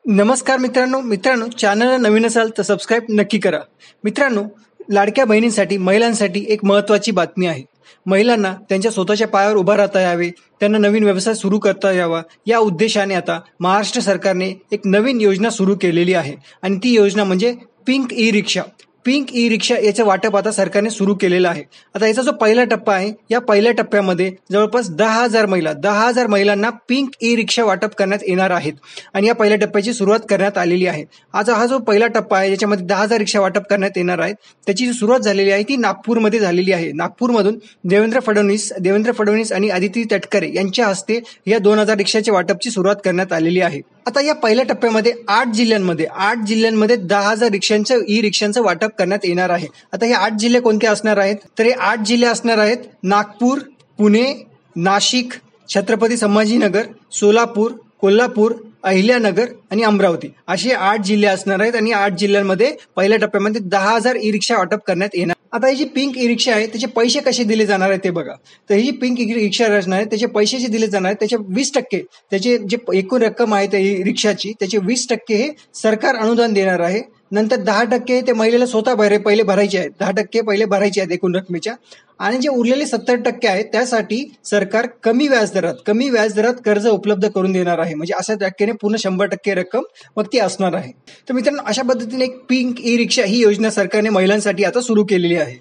नमस्कार मित्रांनो चॅनलला नवीन असाल तर सबस्क्राईब नक्की करा। मित्रांनो, लाडक्या बहिणींसाठी महिलांसाठी एक महत्त्वाची बातमी आहे। महिलांना त्यांच्या स्वतःच्या पायावर उभा राहता यावे, त्यांना नवीन व्यवसाय सुरू करता यावा या उद्देशाने आता महाराष्ट्र सरकारने एक नवीन योजना सुरू केलेली आहे आणि ती योजना म्हणजे पिंक ई रिक्षा याचं वाटप आता सरकारने सुरू केलेलं आहे। आता याचा जो पहिला टप्पा आहे, या पहिल्या टप्प्यामध्ये जवळपास 10,000 महिलांना पिंक ई रिक्षा वाटप करण्यात येणार आहेत आणि या पहिल्या टप्प्याची सुरुवात करण्यात आलेली आहे। आता हा जो पहिला टप्पा आहे ज्याच्यामध्ये 10,000 रिक्षा वाटप करण्यात येणार आहेत, त्याची जी सुरुवात झालेली आहे ती नागपूरमध्ये झालेली आहे। नागपूरमधून देवेंद्र फडणवीस आणि आदिती तटकरे यांच्या हस्ते या 2,000 रिक्षाच्या वाटपची सुरुवात करण्यात आलेली आहे। आता या पहिल्या टप्प्यामध्ये 8 जिल्ह्यांमध्ये 10,000 ई रिक्षांचं वाटप करण्यात येणार आहे। आता हे 8 जिल्हे कोणते असणार आहेत, तर हे 8 जिल्हे असणार आहेत नागपूर, पुणे, नाशिक, छत्रपती संभाजीनगर, सोलापूर, कोल्हापूर, अहिल्यानगर आणि अमरावती असे 8 जिल्हे असणार आहेत आणि 8 जिल्ह्यांमध्ये पहिल्या टप्प्यामध्ये 10,000 ई रिक्षा वाटप करण्यात येणार। आता ही जी पिंक ई रिक्षा आहे त्याचे पैसे कसे दिले जाणार आहेत ते बघा। तर ही जी पिंक ई रिक्षा असणार आहे त्याचे पैसे जे दिले जाणार आहेत त्याचे 20% त्याचे जे एकूण रक्कम आहे त्या रिक्षाची त्याचे 20% हे सरकार अनुदान देणार आहे। नंतर 10% ते महिलेला स्वतः पहिले भरायचे आहेत, 10% पहिले भरायचे आहेत एकूण रकमेच्या, आणि जे उरलेले 70% आहेत त्यासाठी सरकार कमी व्याजदरात कर्ज उपलब्ध करून देणार आहे। म्हणजे अशा टक्क्याने पूर्ण 100% रक्कम मग ती असणार आहे। तर मित्रांनो, अशा पद्धतीने एक पिंक ई रिक्षा ही योजना सरकारने महिलांसाठी आता सुरू केलेली आहे।